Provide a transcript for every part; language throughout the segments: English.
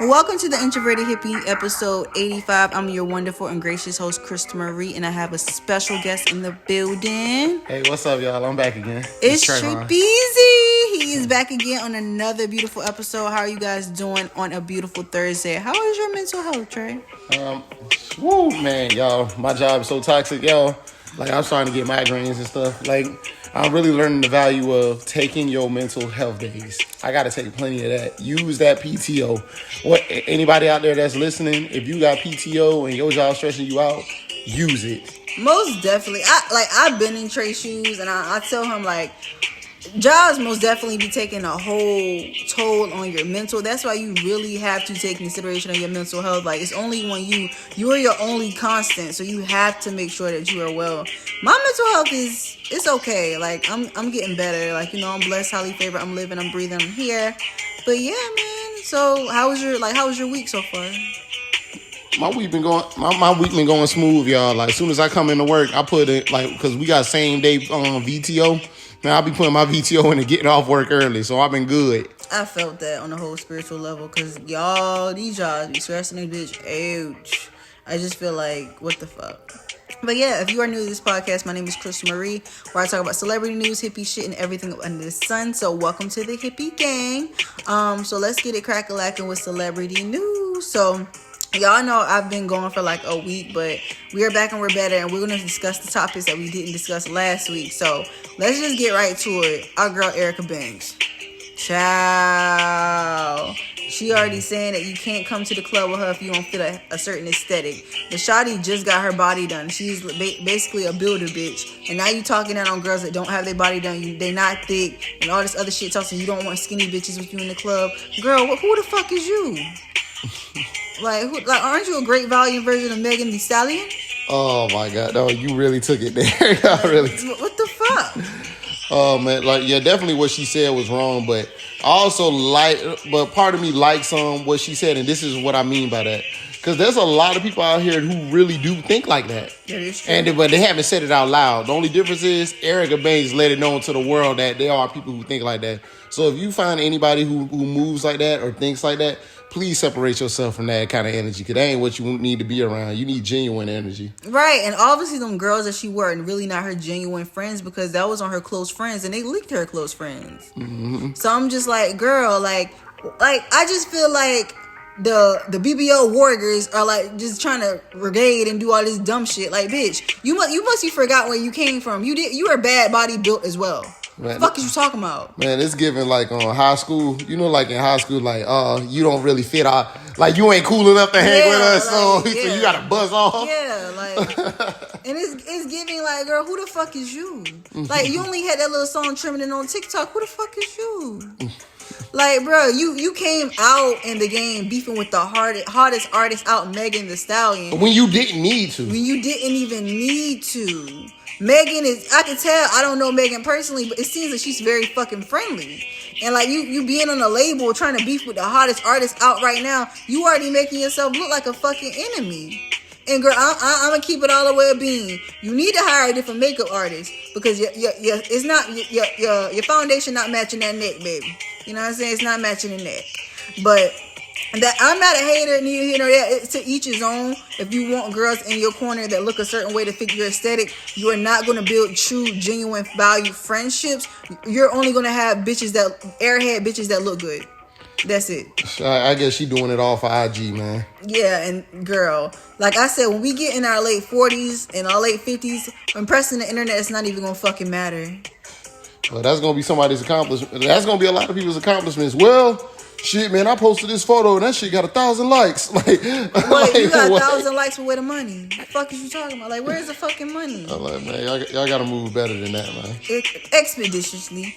Welcome to the Introverted Hippie, episode 85. I'm your wonderful and gracious host, Krista Marie, and I have a special guest in the building. Hey, what's up, y'all? I'm back again. It's Tripeezy. He is back again on another beautiful episode. How are you guys doing on a beautiful Thursday? How is your mental health, Trey? Woo, man, y'all. My job is so toxic, y'all. Like, I'm starting to get migraines and stuff. Like, I'm really learning the value of taking your mental health days. I got to take plenty of that. Use that PTO. What anybody out there that's listening, if you got PTO and your job stressing you out, use it. Most definitely. I've been in Trey's shoes, and I tell him, like, jobs most definitely be taking a whole toll on your mental. That's why you really have to take consideration of your mental health. Like, it's only when you are your only constant, so you have to make sure that you are well. My mental health it's okay. Like, I'm getting better. Like, I'm blessed, highly favored. I'm living, I'm breathing, I'm here. But yeah, man. So how was your week so far? My week been going smooth, y'all. Like, as soon as I come into work, I put it, like, because we got same day VTO. Now I'll be putting my VTO in and getting off work early, so I've been good. I felt that on a whole spiritual level, because y'all, these jobs be stressing a bitch. Ouch. I just feel like, what the fuck? But yeah, if you are new to this podcast, my name is Krista Marie, where I talk about celebrity news, hippie shit, and everything under the sun. So welcome to the hippie gang. So let's get it crack-a-lackin' with celebrity news. So y'all know I've been gone for like a week, but we are back and we're better, and we're going to discuss the topics that we didn't discuss last week. So let's just get right to it. Our girl Erica Banks. Ciao. She already saying that you can't come to the club with her if you don't fit a certain aesthetic. The shawty just got her body done. She's basically a builder bitch. And now you talking down on girls that don't have their body done. They not thick and all this other shit talking. You don't want skinny bitches with you in the club. Girl, who the fuck is you? Like, aren't you a great volume version of Megan Thee Stallion? Oh my God, no, you really took it there. What the fuck? Oh man, like, yeah, definitely what she said was wrong, but I also but part of me likes what she said, and this is what I mean by that. Because there's a lot of people out here who really do think like that. That is true. But they haven't said it out loud. The only difference is Erica Banks let it known to the world that there are people who think like that. So if you find anybody who moves like that or thinks like that, please separate yourself from that kind of energy, because that ain't what you need to be around. You need genuine energy. Right, and obviously them girls that she were and really not her genuine friends, because that was on her close friends, and they leaked her close friends. Mm-hmm. So I'm just like, girl, like I just feel like the BBL warriors are like just trying to brigade and do all this dumb shit. Like, bitch, you must be forgot where you came from. You were bad body built as well. Man, fuck is you talking about? Man, it's giving like on high school. Like in high school, like you don't really fit out. Like, you ain't cool enough to hang with us, so you gotta buzz off. Yeah, like, and it's giving like, girl, who the fuck is you? Like, you only had that little song trending on TikTok. Who the fuck is you? Like, bro, you came out in the game beefing with the hottest artist out, Megan Thee Stallion. When you didn't need to. When you didn't even need to. Megan I can tell, I don't know Megan personally, but it seems like she's very fucking friendly. And like, you being on a label trying to beef with the hottest artist out right now, you already making yourself look like a fucking enemy. And girl, I'm gonna keep it all the way a bean. You need to hire a different makeup artist, because it's not your foundation not matching that neck, baby. You know what I'm saying? It's not matching the neck. But that I'm not a hater, neither here nor there. It's to each his own. If you want girls in your corner that look a certain way to fit your aesthetic, you are not going to build true, genuine, valued friendships. You're only going to have airhead bitches that look good. That's it. I guess she doing it all for IG, man. Yeah, and girl, like I said, when we get in our late 40s and our late 50s, impressing the internet, it's not even going to fucking matter. Well, that's going to be somebody's accomplishment. That's going to be a lot of people's accomplishments. Well, shit, man, I posted this photo and that shit got 1,000 likes. Like, wait, you got 1,000 likes, but where the money? What the fuck is you talking about? Like, where's the fucking money? I'm like, man, y'all got to move better than that, man. Expeditiously.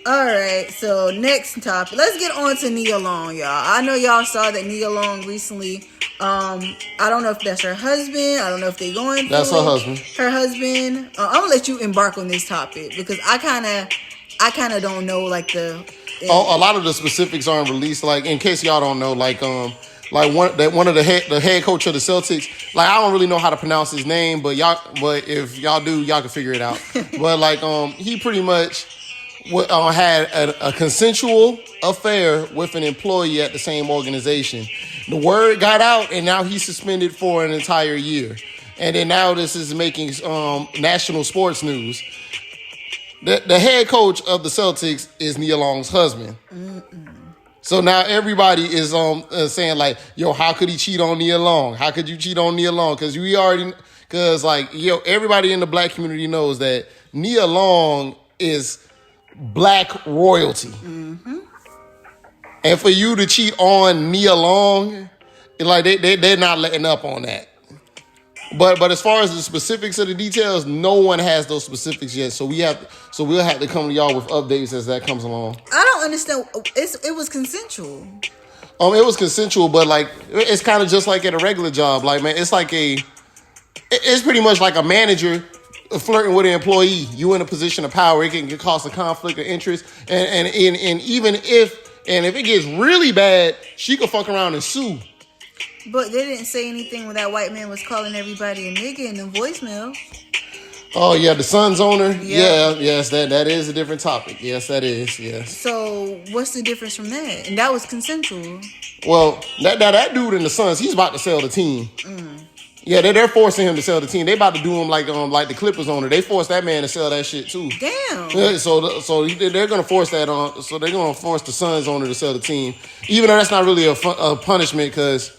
All right, so next topic. Let's get on to Nia Long, y'all. I know y'all saw that Nia Long recently. I don't know if that's her husband. I don't know if they're going. That's her husband. Her husband. I'm gonna let you embark on this topic, because I kind of don't know like the. A lot of the specifics aren't released. Like, in case y'all don't know, like one of the head coach of the Celtics. Like, I don't really know how to pronounce his name, but if y'all do, y'all can figure it out. But like he pretty much had a consensual affair with an employee at the same organization. The word got out, and now he's suspended for an entire year. And then now this is making national sports news. The head coach of the Celtics is Nia Long's husband. So now everybody is saying like, yo, how could he cheat on Nia Long? How could you cheat on Nia Long? Because everybody in the black community knows that Nia Long is black royalty. Mm-hmm. And for you to cheat on Nia Long, like they're not letting up on that. But as far as the specifics of the details, no one has those specifics yet. So we'll have to come to y'all with updates as that comes along. I don't understand. It was consensual. It was consensual, but like it's kind of just like at a regular job. Like, man, it's pretty much like a manager flirting with an employee. You in a position of power, it can cause a conflict of interest, and even if it gets really bad, she could fuck around and sue. But they didn't say anything when that white man was calling everybody a nigga in the voicemail. Oh, yeah, the Suns owner? Yeah, yes, that is a different topic. Yes, that is, yes. So, what's the difference from that? And that was consensual. Well, that dude in the Suns, he's about to sell the team. Yeah, they're forcing him to sell the team. They about to do him like the Clippers owner. They forced that man to sell that shit, too. Damn. Yeah, so they're going to force that on. So they're going to force the Suns owner to sell the team. Even though that's not really a punishment because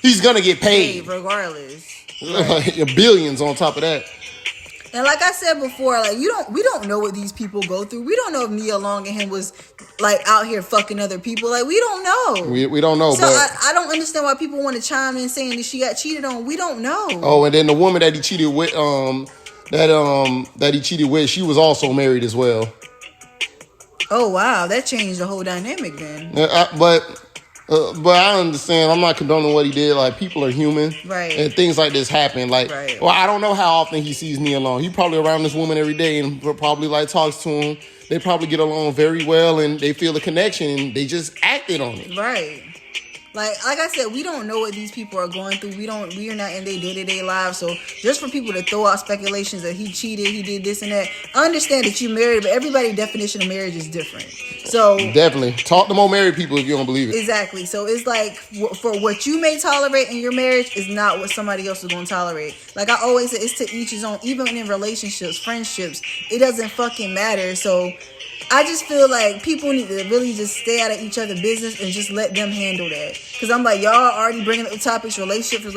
he's going to get paid. Regardless. Right. Billions on top of that. And like I said before, like we don't know what these people go through. We don't know if Nia Long and him was like out here fucking other people. Like we don't know. We don't know. So but I don't understand why people want to chime in saying that she got cheated on. We don't know. Oh, and then the woman that he cheated with, she was also married as well. Oh wow, that changed the whole dynamic then. But I understand. I'm not condoning what he did. Like, people are human. Right. And things like this happen. Like, right. Well, I don't know how often he sees Nia Long. He probably around this woman every day and probably, like, talks to him. They probably get along very well and they feel a connection and they just acted on it. Right. Like I said, we don't know what these people are going through. We are not in their day-to-day lives. So just for people to throw out speculations that he cheated, he did this and that, I understand that you're married, but everybody's definition of marriage is different. So definitely talk to more married people if you don't believe it. Exactly. So it's like for what you may tolerate in your marriage is not what somebody else is going to tolerate. Like I always say, it's to each his own. Even in relationships, friendships, it doesn't fucking matter. So I just feel like people need to really just stay out of each other's business and just let them handle that. Because I'm like, y'all already bringing up the topics, relationships.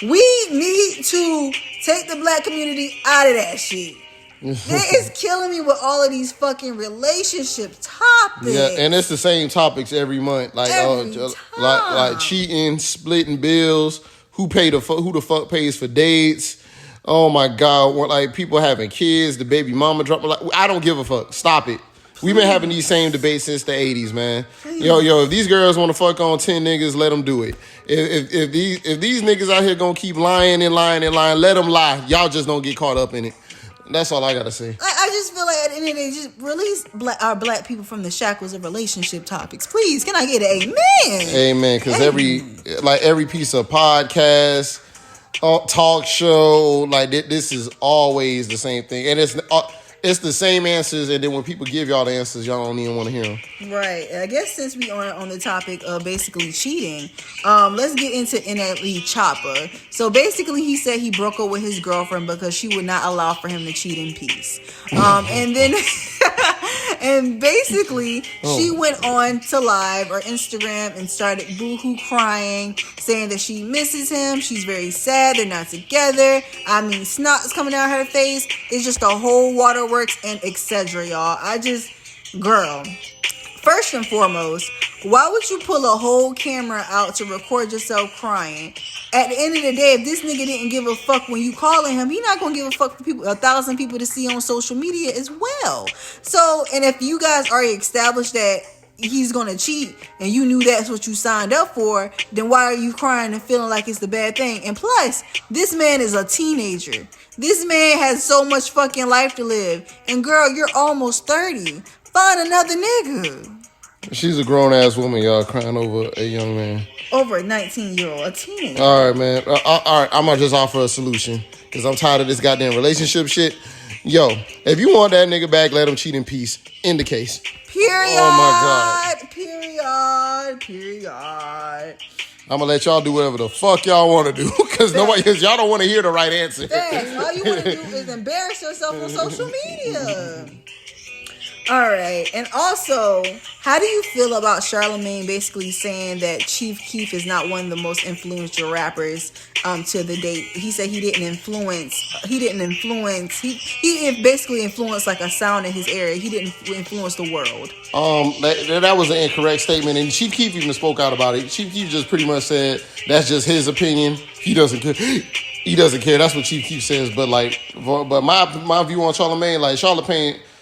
We need to take the black community out of that shit. It is killing me with all of these fucking relationship topics. Yeah, and it's the same topics every month. Like, like cheating, splitting bills, who the fuck pays for dates. Oh my God! Like people having kids, the baby mama drop. Like I don't give a fuck. Stop it. We've been having these same debates since the 80s, man. Yo, if these girls want to fuck on 10 niggas, let them do it. If these niggas out here gonna keep lying, let them lie. Y'all just don't get caught up in it. That's all I gotta say. I just feel like at the end of the day, just release our black people from the shackles of relationship topics. Please, can I get an amen? Amen. Because every piece of podcast, talk show, like this is always the same thing, and it's the same answers, and then when people give y'all the answers, y'all don't even want to hear them. Right. I guess since we are on the topic of basically cheating, let's get into NLE Chopper. So basically, he said he broke up with his girlfriend because she would not allow for him to cheat in peace. And then, and basically, she went on to live or Instagram and started boohoo crying, saying that she misses him. She's very sad. They're not together. I mean, snot's coming out her face. It's just a whole waterworks and etc. Y'all. Girl. First and foremost, why would you pull a whole camera out to record yourself crying? At the end of the day, if this nigga didn't give a fuck when you calling him, he not gonna give a fuck for 1,000 people to see on social media as well. So, and if you guys already established that he's gonna cheat and you knew that's what you signed up for, then why are you crying and feeling like it's the bad thing? And plus, this man is a teenager. This man has so much fucking life to live. And girl, you're almost 30. Find another nigga. She's a grown-ass woman, y'all, crying over a young man. Over a 19-year-old, a teenager. All right, man. All right, I'm going to just offer a solution because I'm tired of this goddamn relationship shit. Yo, if you want that nigga back, let him cheat in peace. End the case. Period. Oh my God. Period. I'm gonna let y'all do whatever the fuck y'all want to do, because y'all don't want to hear the right answer. Thanks. All you want to do is embarrass yourself on social media. All right. And also, how do you feel about Charlamagne basically saying that Chief Keef is not one of the most influential rappers to the date? He said he basically influenced like a sound in his area. He didn't influence the world. That was an incorrect statement, and Chief Keef even spoke out about it. Chief Keef just pretty much said that's just his opinion. He doesn't care. He doesn't care. That's what Chief Keef says. But my view on Charlamagne, like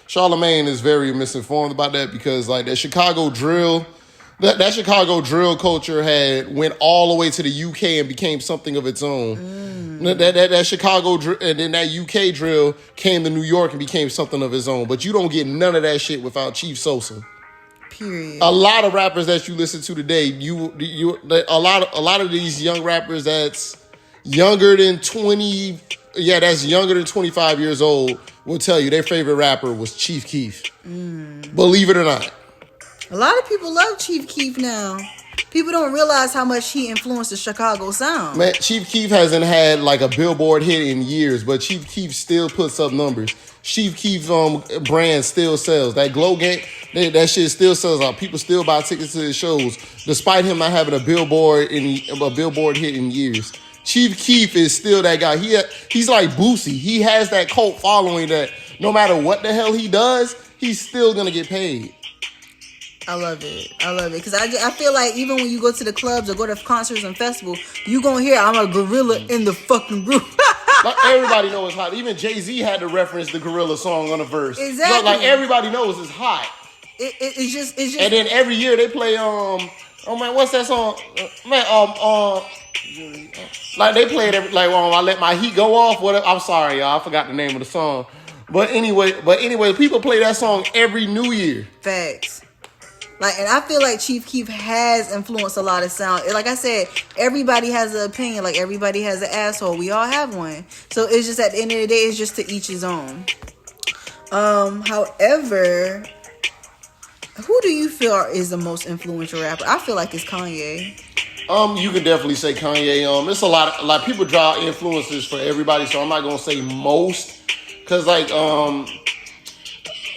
Charlamagne is very misinformed about that, because like that Chicago drill culture went all the way to the UK and became something of its own. That Chicago drill, and then that UK drill came to New York and became something of its own. But you don't get none of that shit without Chief Sosa. Period. A lot of rappers that you listen to today, a lot of these young rappers that's younger than 25 years old will tell you their favorite rapper was Chief Keef. Believe it or not. A lot of people love Chief Keef now. People don't realize how much he influenced the Chicago sound. Man, Chief Keef hasn't had like a Billboard hit in years, but Chief Keef still puts up numbers. Chief Keef's brand still sells. That Glow Gang, that shit still sells out. People still buy tickets to his shows, despite him not having a Billboard hit in years. Chief Keef is still that guy. He's like Boosie. He has that cult following that no matter what the hell he does, he's still gonna get paid. I love it. Because I feel like even when you go to the clubs or go to concerts and festivals, you gonna hear I'm a gorilla in the fucking group. Like everybody knows it's hot. Even Jay-Z had to reference the Gorilla song on the verse. Exactly. So, like everybody knows it's hot. It's just. And then every year they play what's that song? Like they play it I let my heat go off. I'm sorry, y'all. I forgot the name of the song. But anyway, people play that song every New Year. Facts. And I feel like Chief Keef has influenced a lot of sound. Like I said, everybody has an opinion. Like everybody has an asshole. We all have one. So it's just at the end of the day, it's just to each his own. However, who do you feel is the most influential rapper? I feel like it's Kanye. You can definitely say Kanye. It's a lot of people draw influences for everybody, so I'm not gonna say most, cause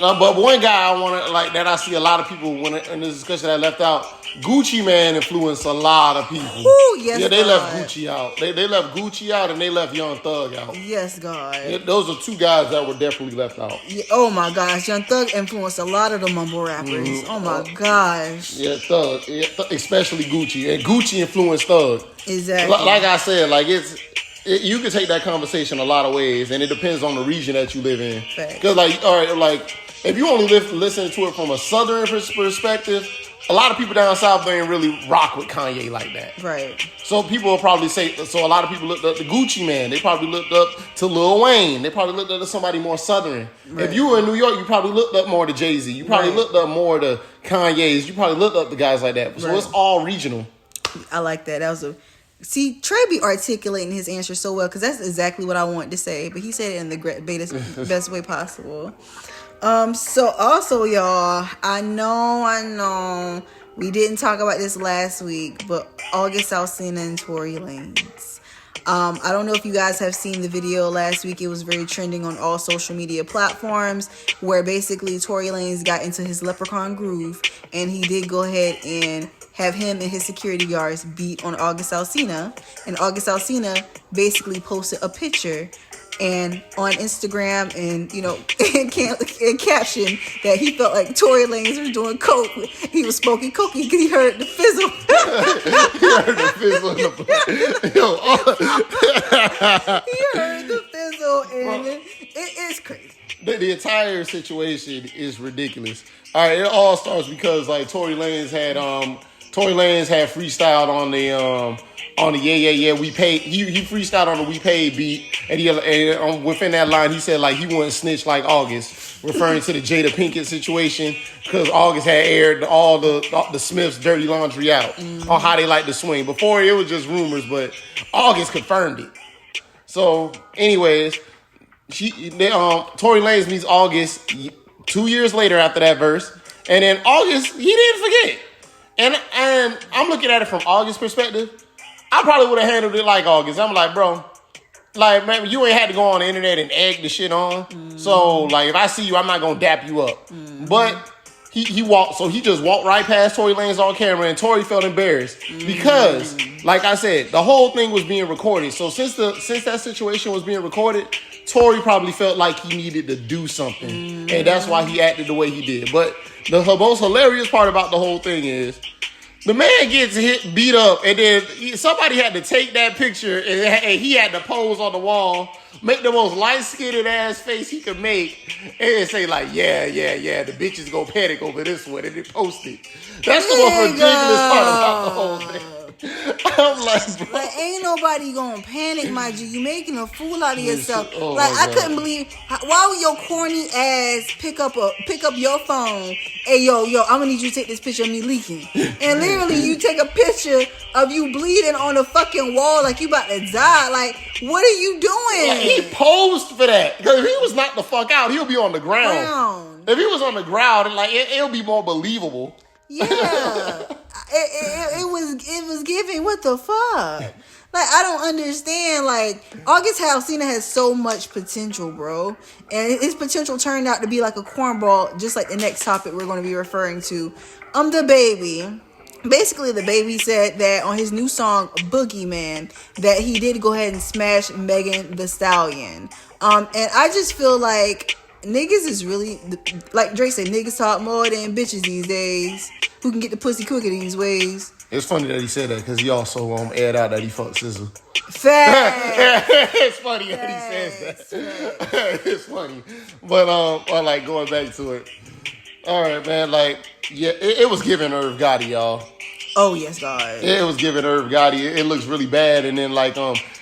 but one guy I want to that I see a lot of people in this discussion that left out. Gucci Mane influenced a lot of people. Ooh, yes, they God. left Gucci out. They left Gucci out and they left Young Thug out. Yes, God. Those are two guys that were definitely left out. Yeah, oh my gosh, Young Thug influenced a lot of the mumble rappers. Mm-hmm. Oh my gosh. Yeah, Thug, especially Gucci, and Gucci influenced Thug. Exactly. Like I said, you can take that conversation a lot of ways, and it depends on the region that you live in. Because if you only listen to it from a southern perspective, a lot of people down south don't really rock with Kanye like that. Right. So people will probably say, a lot of people looked up to Gucci Mane. They probably looked up to Lil Wayne. They probably looked up to somebody more southern. Right. If you were in New York, you probably looked up more to Jay-Z. You probably looked up more to Kanye's. You probably looked up to guys like that. So it's all regional. I like that. See, Trey be articulating his answer so well, because that's exactly what I wanted to say. But he said it in the best way possible. So also, y'all, I know we didn't talk about this last week, but August Alsina and Tory Lanez. I don't know if you guys have seen the video last week. It was very trending on all social media platforms, where basically Tory Lanez got into his leprechaun groove, and he did go ahead and have him and his security guards beat on August Alsina. And August Alsina basically posted a picture and on Instagram and, and caption that he felt like Tory Lanez was doing coke. He was smoking coke. He heard the fizzle. He heard the fizzle. He heard the fizzle, and it's crazy. The entire situation is ridiculous. All right, it all starts because Tory Lanez had freestyled on the Yeah We Paid. He freestyled on the We Paid beat, and within that line he said he wouldn't snitch like August, referring to the Jada Pinkett situation, because August had aired all the Smiths' dirty laundry out on how they like to swing. Before it was just rumors, but August confirmed it. So, anyways, Tory Lanez meets August 2 years later after that verse, and then August he didn't forget. And I'm looking at it from August's perspective. I probably would have handled it like August. I'm like, bro, like, man, you ain't had to go on the internet and egg the shit on. So, like, if I see you, I'm not gonna dap you up. But he walked, so he just walked right past Tory Lanez on camera, and Tory felt embarrassed because, like I said, the whole thing was being recorded. So since that situation was being recorded, Tory probably felt like he needed to do something, and that's why he acted the way he did. But the most hilarious part about the whole thing is, the man gets beat up, and then somebody had to take that picture, and he had to pose on the wall, make the most light-skinned ass face he could make, and say like, yeah, the bitches go panic over this one, and then post it. That's the most ridiculous part about the whole thing. I'm like, bro. Like, ain't nobody gonna panic, my G. You making a fool out of yourself. Oh, like, I couldn't believe why would your corny ass pick up your phone? Hey, yo, I'm gonna need you to take this picture of me leaking. And literally, you take a picture of you bleeding on the fucking wall like you about to die. Like, what are you doing? Like, he posed for that. Because if he was knocked the fuck out, he'll be on the ground. If he was on the ground, it'll be more believable. Yeah. It was giving, what the fuck? Like, I don't understand. Like, August Alsina has so much potential, bro. And his potential turned out to be like a cornball, just like the next topic we're going to be referring to. The baby. Basically, the baby said that on his new song, Boogeyman, that he did go ahead and smash Megan Thee Stallion. And I just feel like niggas is really, like Drake said, niggas talk more than bitches these days. Who can get the pussy quicker these ways? It's funny that he said that because he also aired out that he fucked SZA. Fact. It's funny that he says that. It's funny. But like going back to it. All right, man. Like, yeah, it was giving Irv Gotti, y'all. Oh yes, God. It was giving Irv Gotti. It looks really bad. And then like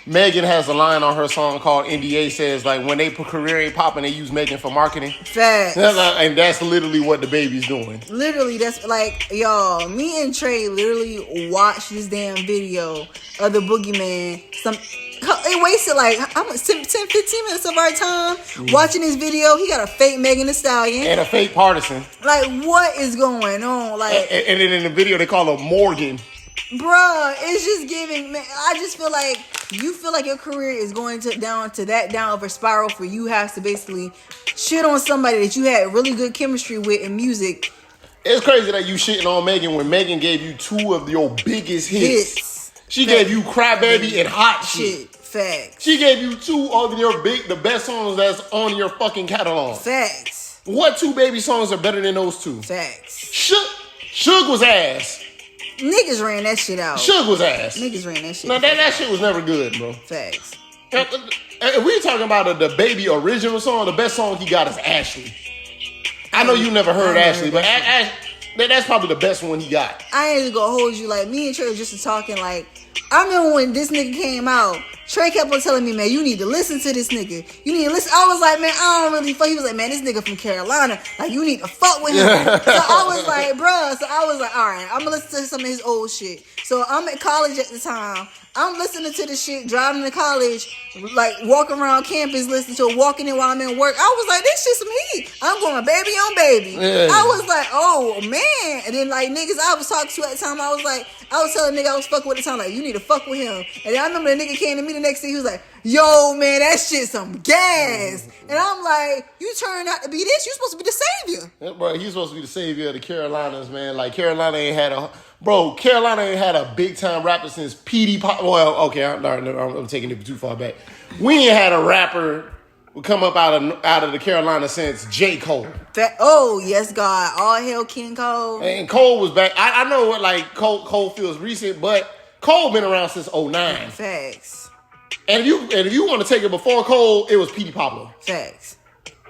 Megan has a line on her song called NDA, says like when they put career ain't popping, they use Megan for marketing. Facts. And that's literally what the baby's doing. Literally, that's like, y'all, me and Trey literally watched this damn video of the Boogeyman. It wasted like 10, 15 minutes of our time watching this video. He got a fake Megan Thee Stallion. And a fake partisan. Like, what is going on? Like, and then in the video, they call her Morgan. Bruh, it's just giving, man. I just feel like you feel like your career is going down of a spiral for you has to basically shit on somebody that you had really good chemistry with in music. It's crazy that you shitting on Megan when Megan gave you two of your biggest hits. She gave you Crybaby and Hot Shit. Facts. She gave you two of the best songs that's on your fucking catalog. Facts. What two baby songs are better than those two? Facts. Shug was ass. Niggas ran that shit out. Shug was ass. Niggas ran that shit. Now that shit was never good, bro. Facts. If we talking about the baby original song, the best song he got is Ashley. I know you never heard Ashley, but that's probably the best one he got. I ain't gonna hold you. Like, me and Trey was just talking. Like, I remember when this nigga came out, Trey kept on telling me, man, you need to listen to this nigga. You need to listen. I was like, man, I don't really fuck. He was like, man, this nigga from Carolina. Like, you need to fuck with him. So I was like, bruh. So I was like, all right, I'm gonna listen to some of his old shit. So I'm at college at the time. I'm listening to this shit, driving to college, like walking around campus, listening to it, walking in while I'm in work. I was like, this shit some heat. I'm going baby on baby. Yeah. I was like, oh man. And then like niggas I was talking to at the time, I was telling nigga I was fucking with the time, like, you need to fuck with him. And then I remember the nigga came to me the next day, he was like, yo man, that shit some gas. And I'm like, you turned out to be this, you supposed to be the savior. Yeah, bro, he's supposed to be the savior of the Carolinas, man. Like Carolina ain't had a big time rapper since P.D. Well, okay, I'm taking it too far back. We ain't had a rapper come up out of the Carolina since J. Cole. Oh yes, God, all hail King Cole. And Cole was back. I know what like Cole feels recent, but Cole been around since 2009. Facts. And if you want to take it before Cole, it was P.D. Pablo. Facts.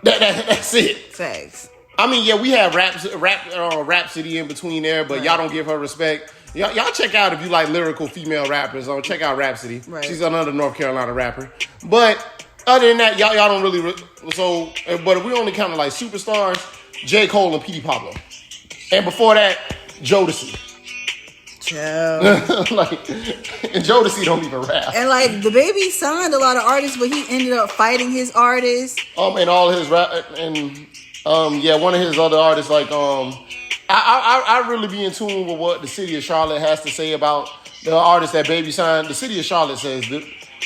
That's it. Facts. I mean, yeah, we have Rhapsody in between there, but y'all don't give her respect. Y'all check out if you like lyrical female rappers. Check out Rhapsody. Right. She's another North Carolina rapper. But other than that, y'all don't really. But if we only count like superstars, J. Cole and P.D. Pablo, and before that, Jodeci. Child. Like, and Jodeci don't even rap. And like the baby signed a lot of artists, but he ended up fighting his artists. And all his rap and one of his other artists like I really be in tune with what the city of Charlotte has to say about the artists that baby signed. The city of Charlotte says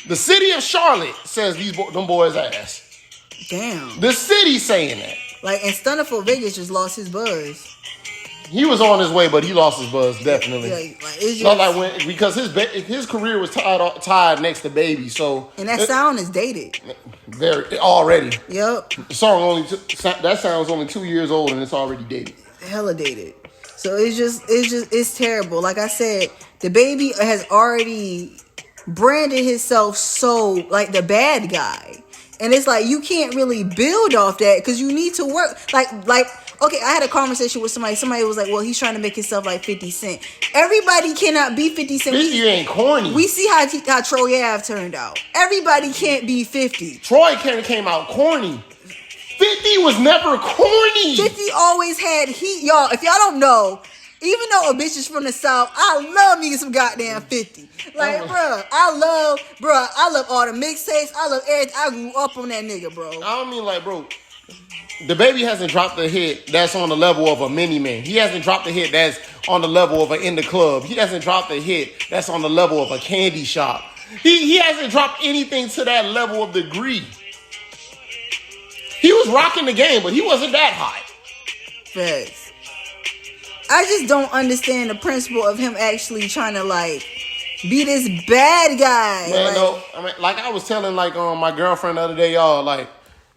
the city of Charlotte says them boys ass. Damn. The city saying that. Like, and Stunner for Vegas just lost his buzz. He was on his way, but he lost his buzz definitely. Yeah, like, it's just, because his career was tied next to Baby, so and that sound is dated. Very already. Yep. The song that sound's only 2 years old and it's already dated. Hella dated. So it's terrible. Like I said, the baby has already branded himself so like the bad guy. And it's like, you can't really build off that because you need to work. Like, okay, I had a conversation with somebody. Somebody was like, well, he's trying to make himself like 50 Cent. Everybody cannot be 50 Cent. 50 ain't corny. We see how Troy Ave turned out. Everybody can't be 50. Troy came out corny. 50 was never corny. 50 always had heat. Y'all, if y'all don't know, even though a bitch is from the South, I love me some goddamn 50. Like, I love all the mixtapes. I love everything. I grew up on that nigga, bro. I don't mean like, bro, the baby hasn't dropped a hit that's on the level of a Mini Man. He hasn't dropped a hit that's on the level of an In the Club. He hasn't dropped a hit that's on the level of a Candy Shop. He hasn't dropped anything to that level of degree. He was rocking the game, but he wasn't that hot. Facts. I just don't understand the principle of him actually trying to like be this bad guy. Man, like, no, I mean, like I was telling like my girlfriend the other day, y'all, like,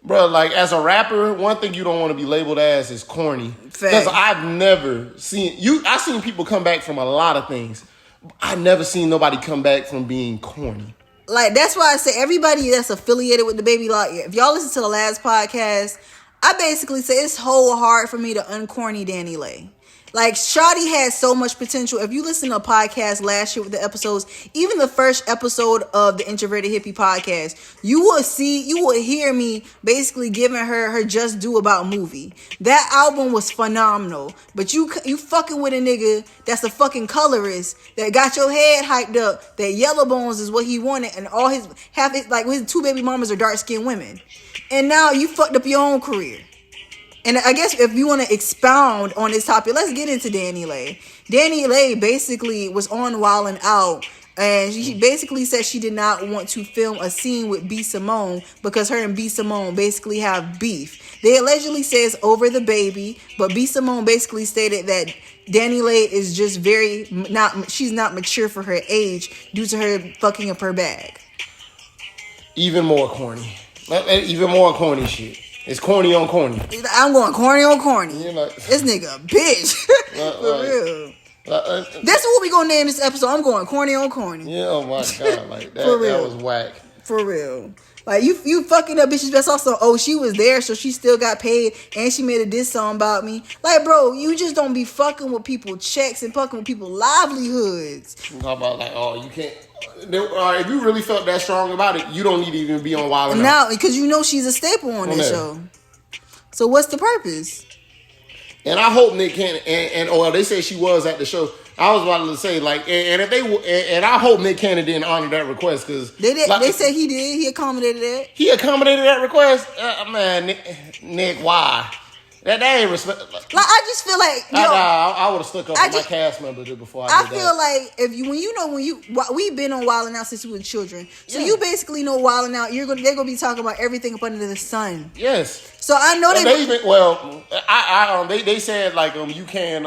bro, like as a rapper, one thing you don't want to be labeled as is corny. Because I've never seen I seen people come back from a lot of things. I've never seen nobody come back from being corny. Like, that's why I say everybody that's affiliated with the baby, like, if y'all listen to the last podcast, I basically say it's whole hard for me to uncorny Danny Lay. Like, Shawty had so much potential. If you listen to a podcast last year with the episodes, even the first episode of the Introverted Hippie podcast, you will hear me basically giving her just due about movie. That album was phenomenal. But you fucking with a nigga that's a fucking colorist that got your head hyped up that Yellow Bones is what he wanted and all his two baby mamas are dark skinned women. And now you fucked up your own career. And I guess if you want to expound on this topic, let's get into Danny Lay. Danny Lay basically was on Wildin' Out, and she basically said she did not want to film a scene with B. Simone because her and B. Simone basically have beef. They allegedly say it's over the baby, but B. Simone basically stated that Danny Lay is just she's not mature for her age due to her fucking up her bag. Even more corny. Even more corny shit. It's corny on corny. I'm going corny on corny. You know, this nigga a bitch. For real. That's what we gonna name this episode. I'm going corny on corny. Yeah, oh my god, like that. For real. That was whack. For real. Like you fucking up bitches. That's also she was there, so she still got paid, and she made a diss song about me. Like, bro, you just don't be fucking with people checks and fucking with people livelihoods. You talk about like, you can't. If you really felt that strong about it, you don't need to even be on Wild 'N Out. Now, because you know she's a staple on this show. So what's the purpose? And I hope Nick Cannon and they said she was at the show. I was about to say like, and I hope Nick Cannon didn't honor that request because they did. Like, they said he did. He accommodated that. He accommodated that request. Man, Nick, why? That ain't respect. Like, I just feel like I would have stuck up with my cast member before I did that. I feel like we've been on Wildin' Out since we were children, so you basically know Wildin' Out. They're gonna be talking about everything up under the sun. Yes. So I know they said like you can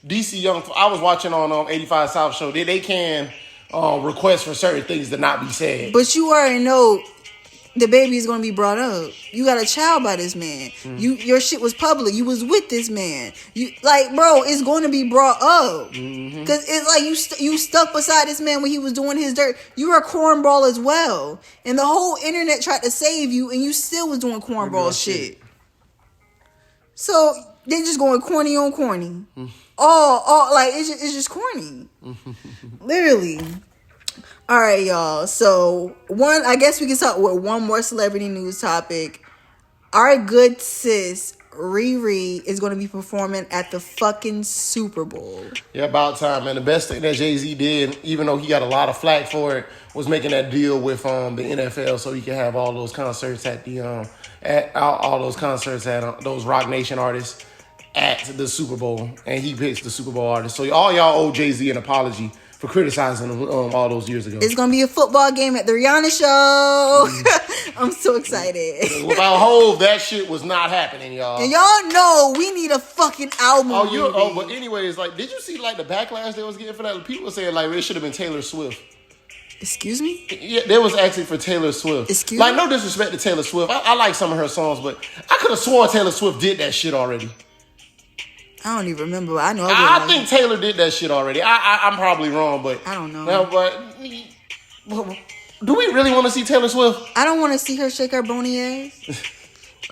DC Young. I was watching on 85 South show. They can request for certain things to not be said. But you already know. The baby is going to be brought up. You got a child by this man. Your shit was public. You was with this man. Bro, it's going to be brought up. Because it's like you stuck beside this man when he was doing his dirt. You were a cornball as well. And the whole internet tried to save you and you still was doing cornball shit. So they just going corny on corny. It's just corny. Literally. All right, y'all. So I guess we can start with one more celebrity news topic. Our good sis, Riri is going to be performing at the fucking Super Bowl. Yeah, about time, man. The best thing that Jay-Z did, even though he got a lot of flack for it, was making that deal with the NFL so he can have all those concerts at the all those concerts at those Rock Nation artists at the Super Bowl, and he picks the Super Bowl artist. So all y'all owe Jay-Z an apology for criticizing him all those years ago. It's gonna be a football game at the Rihanna show. I'm so excited. Without Hove, that shit was not happening, y'all. And y'all know we need a fucking album. But anyways, like, did you see like the backlash they was getting for that? People were saying like it should have been Taylor Swift. Excuse me? Yeah, there was actually for Taylor Swift. Excuse me? Like, me? no disrespect to Taylor Swift. I like some of her songs, but I could have sworn Taylor Swift did that shit already. I don't even remember. I know. I think Taylor did that shit already. I'm probably wrong, but I don't know. No, but do we really want to see Taylor Swift? I don't want to see her shake her bony ass.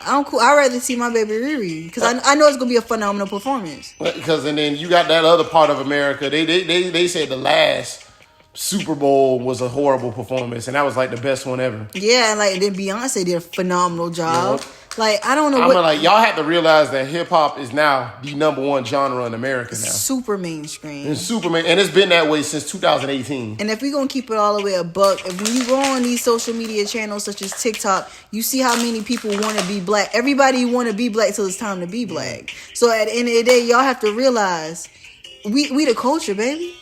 I'd rather see my baby Riri because I know it's gonna be a phenomenal performance. Because and then you got that other part of America. They said the last Super Bowl was a horrible performance, and that was like the best one ever. Yeah, like then Beyonce did a phenomenal job. Yeah. Like I don't know. Like y'all have to realize that hip hop is now the number one genre in America now. Super mainstream. And and it's been that way since 2018. And if we're gonna keep it all the way a buck, if when you go on these social media channels such as TikTok, you see how many people want to be black. Everybody want to be black till it's time to be black. So at the end of the day, y'all have to realize we the culture, baby.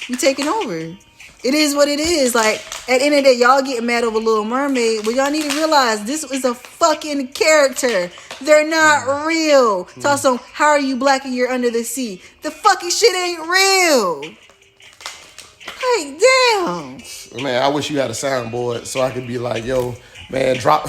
We taking over. It is what it is. Like, at the end of the day, y'all getting mad over Little Mermaid, but y'all need to realize this is a fucking character. They're not real. Talk some, how are you black and you're under the sea? The fucking shit ain't real. Like, damn. Man, I wish you had a soundboard so I could be like, yo, man, drop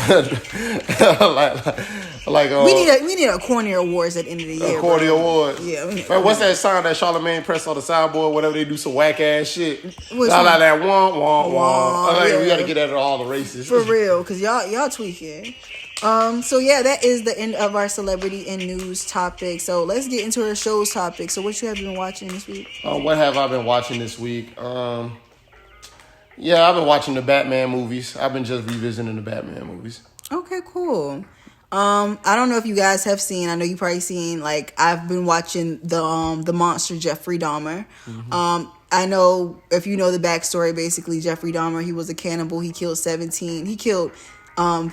we need a Corny Awards at the end of the year. Corny Awards. Yeah. Man, what's that sound that Charlamagne pressed on the soundboard whenever they do some whack ass shit? Like that wah. Yeah. We gotta get at all the races. For real, cause y'all tweaking. So yeah, that is the end of our celebrity and news topic. So let's get into our show's topic. So what you have been watching this week? What have I been watching this week? Yeah, I've been watching the Batman movies. I've been just revisiting the Batman movies. Okay, cool. I don't know if you guys have seen. I know you probably seen. Like I've been watching the monster Jeffrey Dahmer. Mm-hmm. I know if you know the backstory. Basically, Jeffrey Dahmer, he was a cannibal. He killed 17. He killed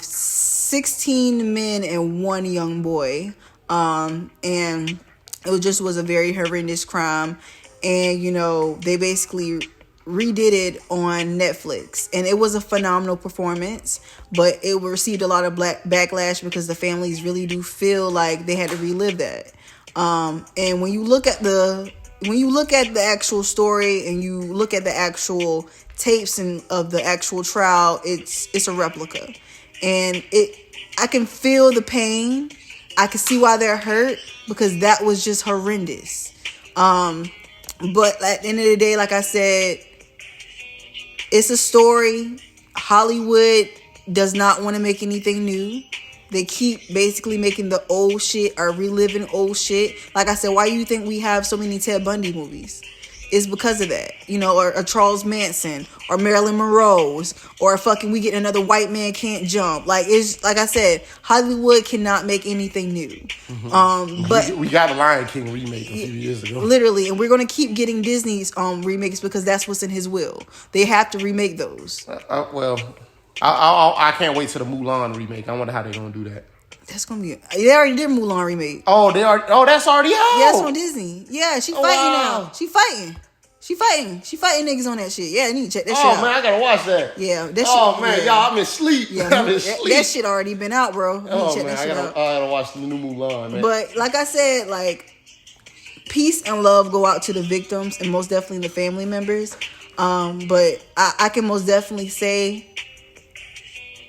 16 men and one young boy. And it was a very horrendous crime. And you know they basically redid it on Netflix, and it was a phenomenal performance, but it received a lot of backlash because the families really do feel like they had to relive that. And when you look at the actual story and you look at the actual tapes of the actual trial, it's a replica, and I can feel the pain. I can see why they're hurt because that was just horrendous. But at the end of the day, like I said, it's a story. Hollywood does not want to make anything new. They keep basically making the old shit or reliving old shit. Like I said, why do you think we have so many Ted Bundy movies? It's because of that. You know, or Charles Manson or Marilyn Monroe's or fucking we get another white man can't jump. Like it's like I said, Hollywood cannot make anything new. Mm-hmm. But we got a Lion King remake a few years ago. Literally, and we're gonna keep getting Disney's remakes because that's what's in his will. They have to remake those. I can't wait till the Mulan remake. I wonder how they're gonna do that. That's gonna be. They already did Mulan remake. Oh, they are. Oh, that's already out. Yeah, it's on Disney. Yeah, she fighting now. She fighting niggas on that shit. Yeah, I need to check that shit out. Oh man, I gotta watch that. Yeah, that shit. Oh man, y'all, I'm in sleep. Yeah, I'm in sleep. That shit already been out, bro. I gotta watch the new Mulan, man. But like I said, like peace and love go out to the victims and most definitely the family members. But I can most definitely say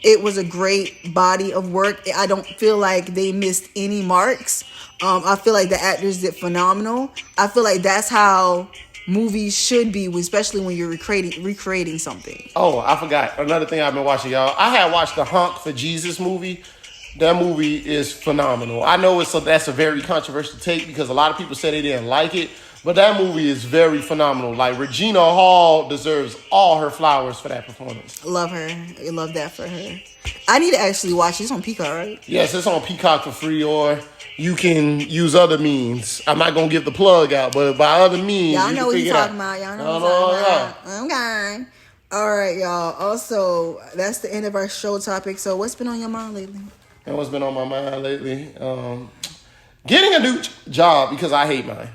it was a great body of work. I don't feel like they missed any marks. I feel like the actors did phenomenal. I feel like that's how movies should be, especially when you're recreating something. Oh, I forgot. Another thing I've been watching, y'all. I had watched the Honk for Jesus movie. That movie is phenomenal. I know that's a very controversial take because a lot of people said they didn't like it. But that movie is very phenomenal. Like, Regina Hall deserves all her flowers for that performance. Love her. I love that for her. I need to actually watch it. It's on Peacock, right? Yes, it's on Peacock for free, or you can use other means. I'm not gonna give the plug out, but by other means, Y'all you know can what figure you're it out. talking about. Y'all know what you're talking about. Okay. All right, y'all. Also, that's the end of our show topic. So, what's been on your mind lately? And what's been on my mind lately? Getting a new job because I hate mine.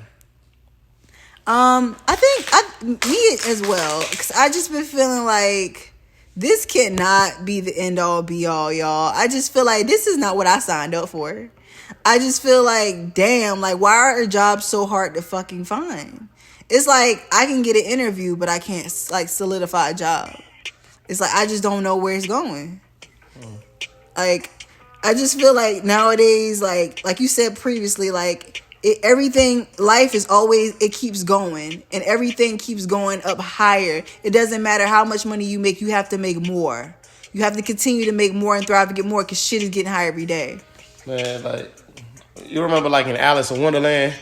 I think me as well, because I just been feeling like this cannot be the end all be all, y'all. I just feel like this is not what I signed up for. I just feel like, damn, like, why are jobs so hard to fucking find? It's like I can get an interview, but I can't like solidify a job. It's like I just don't know where it's going. Like, I just feel like nowadays, like you said previously, like everything, life is always, it keeps going, and everything keeps going up higher. It doesn't matter how much money you make, you have to make more. You have to continue to make more and thrive to get more, because shit is getting higher every day. Man, like, you remember like in Alice in Wonderland?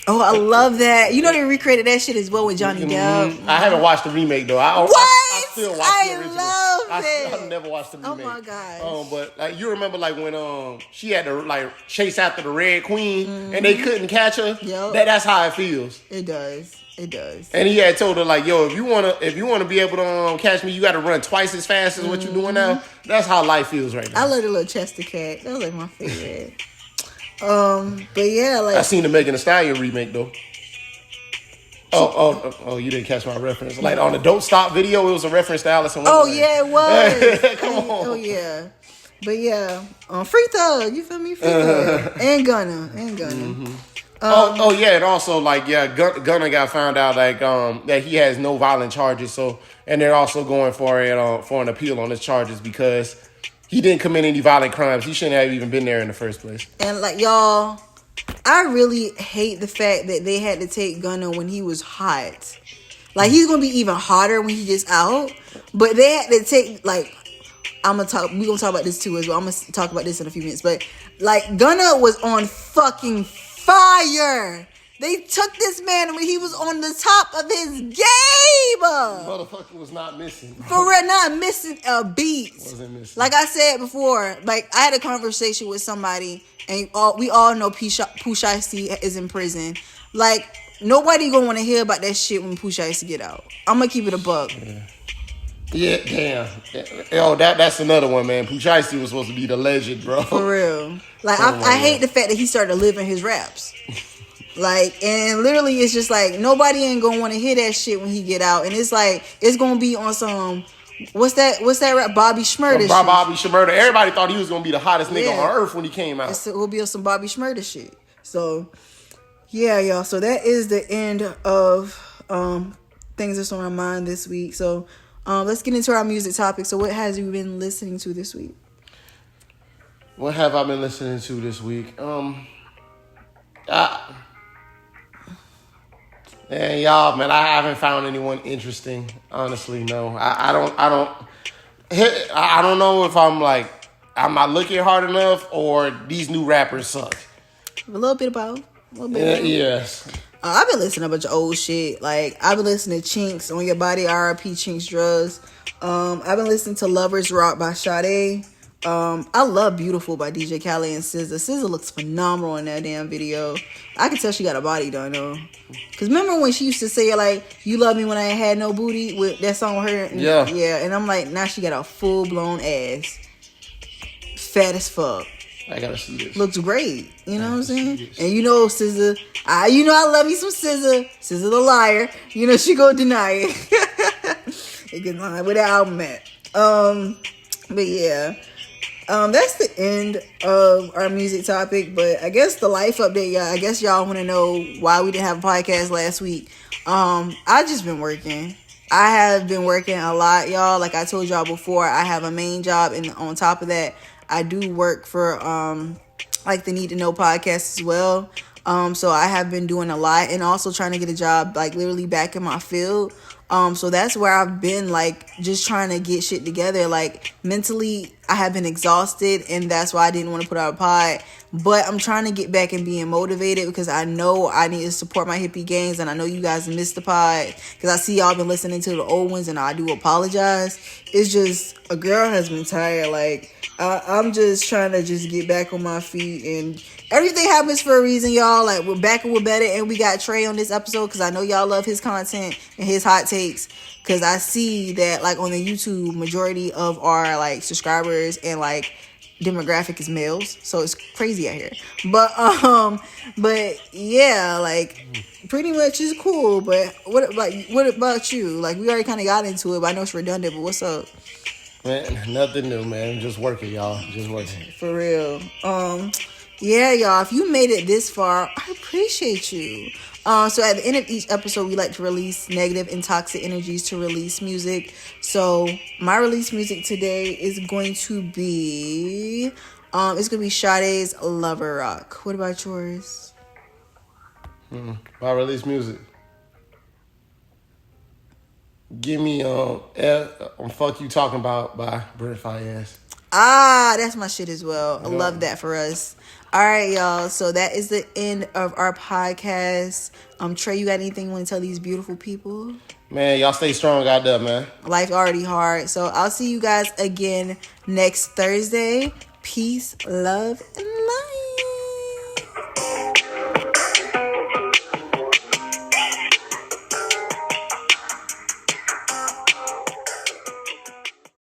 Oh, I love that. You know they recreated that shit as well with Johnny Depp. I haven't watched the remake though. What? I still watch the original. Love it. I've never watched the remake. Oh my gosh. But like, you remember like when she had to like chase after the Red Queen and they couldn't catch her. Yep. That's how it feels. It does. It does. And he had told her like, yo, if you wanna be able to catch me, you got to run twice as fast as what you're doing now. That's how life feels right now. I love the little Chester cat. That was like my favorite. But yeah, like I seen the Megan Thee Stallion remake though. Oh! You didn't catch my reference. Like on the "Don't Stop" video, it was a reference to Alice in Wonderland. Oh yeah, it was. Come on. Oh yeah. But yeah, Free Thug. You feel me? Free Thug and Gunna. Mm-hmm. Yeah, and also like Gunna got found out like that he has no violent charges. So and they're also going for an appeal on his charges because he didn't commit any violent crimes. He shouldn't have even been there in the first place. And like y'all, I really hate the fact that they had to take Gunna when he was hot. Like, he's gonna be even hotter when he gets out. But they had to take, like, we're gonna talk about this too as well. I'm gonna talk about this in a few minutes. But like, Gunna was on fucking fire. They took this man when he was on the top of his game. Motherfucker was not missing. For real, not missing a beat. Wasn't missing. Like I said before, like I had a conversation with somebody, and we all know Pooh Shiesty is in prison. Like, nobody gonna want to hear about that shit when Pooh Shiesty get out. I'm gonna keep it a buck. Yeah, damn. Yo, that's another one, man. Pooh Shiesty was supposed to be the legend, bro. For real. Like, I hate the fact that he started living his raps. Like, and literally it's just like, nobody ain't gonna want to hear that shit when he get out. And it's like, it's gonna be on some, what's that rap? Bobby Shmurda shit. Bobby Shmurda. Everybody thought he was gonna be the hottest nigga on earth when he came out. It will be on some Bobby Shmurda shit. So, yeah, y'all. So that is the end of things that's on my mind this week. So, let's get into our music topic. So, what has you been listening to this week? What have I been listening to this week? And y'all, man, I haven't found anyone interesting. Honestly, no. I don't know if I'm not looking hard enough or these new rappers suck. A little bit of both. Yes. I've been listening to a bunch of old shit. Like, I've been listening to Chinks, On Your Body, R.I.P. Chinks Drugs. I've been listening to Lovers Rock by Sade. I love Beautiful by DJ Khaled and SZA. SZA looks phenomenal in that damn video. I can tell she got a body done though. Cause remember when she used to say like, "You love me when I ain't had no booty" with that song with her? And, yeah. And I'm like, now she got a full blown ass, fat as fuck. I gotta see this. Looks great. You know what I'm saying? And you know SZA, I love you some SZA. SZA the liar. You know she gonna deny it. It can lie where the album at. But yeah. That's the end of our music topic, but I guess the life update, y'all. I guess y'all want to know why we didn't have a podcast last week. I just been working. I have been working a lot, y'all. Like I told y'all before, I have a main job, and on top of that, I do work for like the Need to Know podcast as well. So I have been doing a lot, and also trying to get a job like literally back in my field. So that's where I've been, like, just trying to get shit together. Like, mentally, I have been exhausted, and that's why I didn't want to put out a pod. But I'm trying to get back and being motivated because I know I need to support my hippie gangs, and I know you guys missed the pod because I see y'all been listening to the old ones, and I do apologize. It's just a girl has been tired. Like I'm just trying to just get back on my feet, and everything happens for a reason, y'all. Like we're back and we're better, and we got Trey on this episode because I know y'all love his content and his hot takes. Because I see that like on the YouTube, majority of our like subscribers and like demographic is males, so it's crazy out here. But yeah, like pretty much it's cool. But what about you? Like we already kind of got into it, but I know it's redundant. But what's up? Man, nothing new, man. Just working, y'all. Just working. For real. Yeah, y'all. If you made it this far, I appreciate you. So at the end of each episode, we like to release negative and toxic energies to release music. So my release music today is going to be, it's gonna be Sade's Lover Rock. What about yours? My release music. Give me Fuck You Talking About by Brent Fayez. That's my shit as well. Yeah. I love that for us. All right, y'all. So that is the end of our podcast. Trey, you got anything you want to tell these beautiful people? Man, y'all stay strong out there, man. Life already hard. So I'll see you guys again next Thursday. Peace, love, and